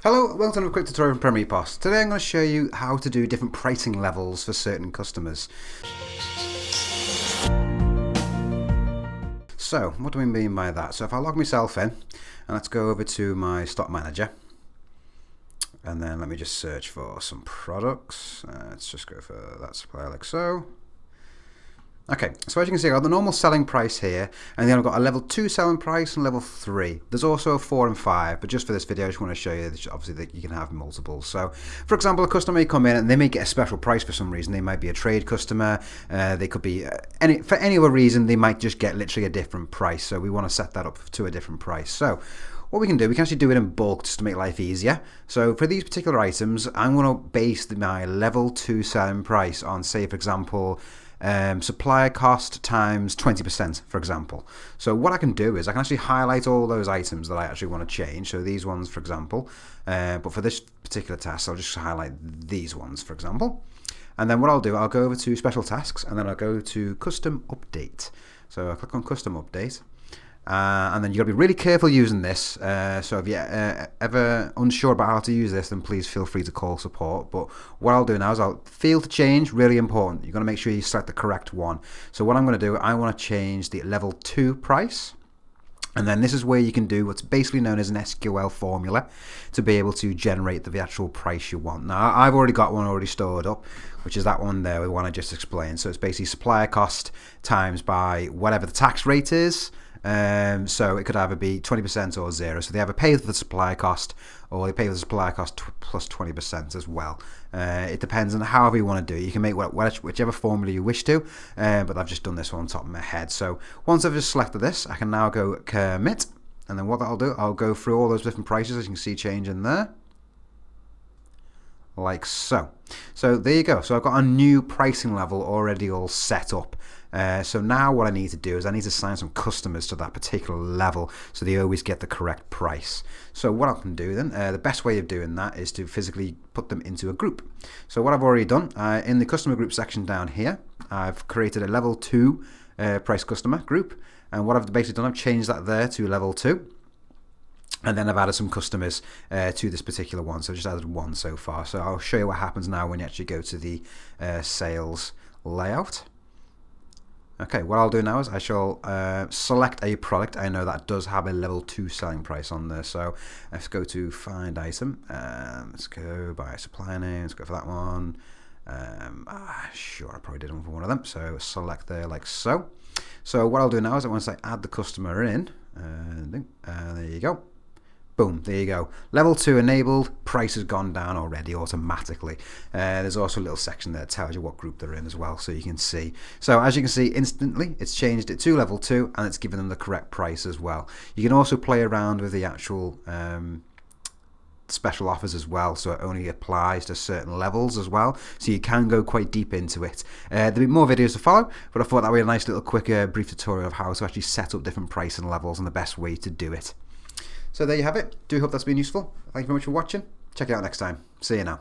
Hello, welcome to another quick tutorial from Premier EPOS. Today I'm going to show you how to do different pricing levels for certain customers. So, what do we mean by that? So if I log myself in, and let's go over to my stock manager, and then let me just search for some products. Let's just go for that supplier like so. Okay, so as you can see, I've got the normal selling price here, and then I've got a level 2 selling price and level 3. There's also a 4 and 5, but just for this video, I just want to show you that obviously that you can have multiples. So, for example, a customer may come in and they may get a special price for some reason. They might be a trade customer. They could be for any other reason. They might just get literally a different price. So we want to set that up to a different price. So what we can do, we can actually do it in bulk just to make life easier. So for these particular items, I'm going to base my level 2 selling price on, say, for example, supplier cost times 20%, for example. So what I can do is I can actually highlight all those items that I actually want to change. So these ones, for example, but for this particular task, I'll just highlight these ones, for example. And then what I'll do, I'll go over to special tasks, and then I'll go to custom update. So I'll click on custom update. And then you've got to be really careful using this. So if you're ever unsure about how to use this, then please feel free to call support. But what I'll do now is I'll field to change, really important. You're going to make sure you select the correct one. So what I'm going to do, I want to change the level 2 price. And then this is where you can do what's basically known as an SQL formula to be able to generate the actual price you want. Now, I've already got one already stored up, which is that one there, the one I just explained. So it's basically supplier cost times by whatever the tax rate is. So it could either be 20% or 0. So they either pay for the supplier cost or they pay for the supplier cost plus 20% as well. It depends on however you want to do it. You can make whichever formula you wish to, but I've just done this one on top of my head. So once I've just selected this, I can now go commit. And then what I'll do, I'll go through all those different prices, as you can see change in there. Like so. So there you go. So I've got a new pricing level already all set up. So now what I need to do is I need to assign some customers to that particular level so they always get the correct price. So what I can do then, the best way of doing that is to physically put them into a group. So what I've already done, in the customer group section down here, I've created a level 2 price customer group. And what I've basically done, I've changed that there to level 2. And then I've added some customers to this particular one. So I've just added one so far. So I'll show you what happens now when you actually go to the sales layout. Okay, what I'll do now is I shall select a product. I know that does have a level 2 selling price on there. So let's go to find item. Let's go by supplier name. Let's go for that one. Sure, I probably did one for one of them. So select there like so. So what I'll do now is once I add the customer in, there you go. Boom, there you go. Level 2 enabled, price has gone down already automatically. There's also a little section there that tells you what group they're in as well, so you can see. So as you can see, instantly, it's changed it to level 2, and it's given them the correct price as well. You can also play around with the actual special offers as well, so it only applies to certain levels as well, so you can go quite deep into it. There'll be more videos to follow, but I thought that would be a nice little quick brief tutorial of how to actually set up different pricing levels and the best way to do it. So there you have it. Do hope that's been useful. Thank you very much for watching. Check it out next time. See you now.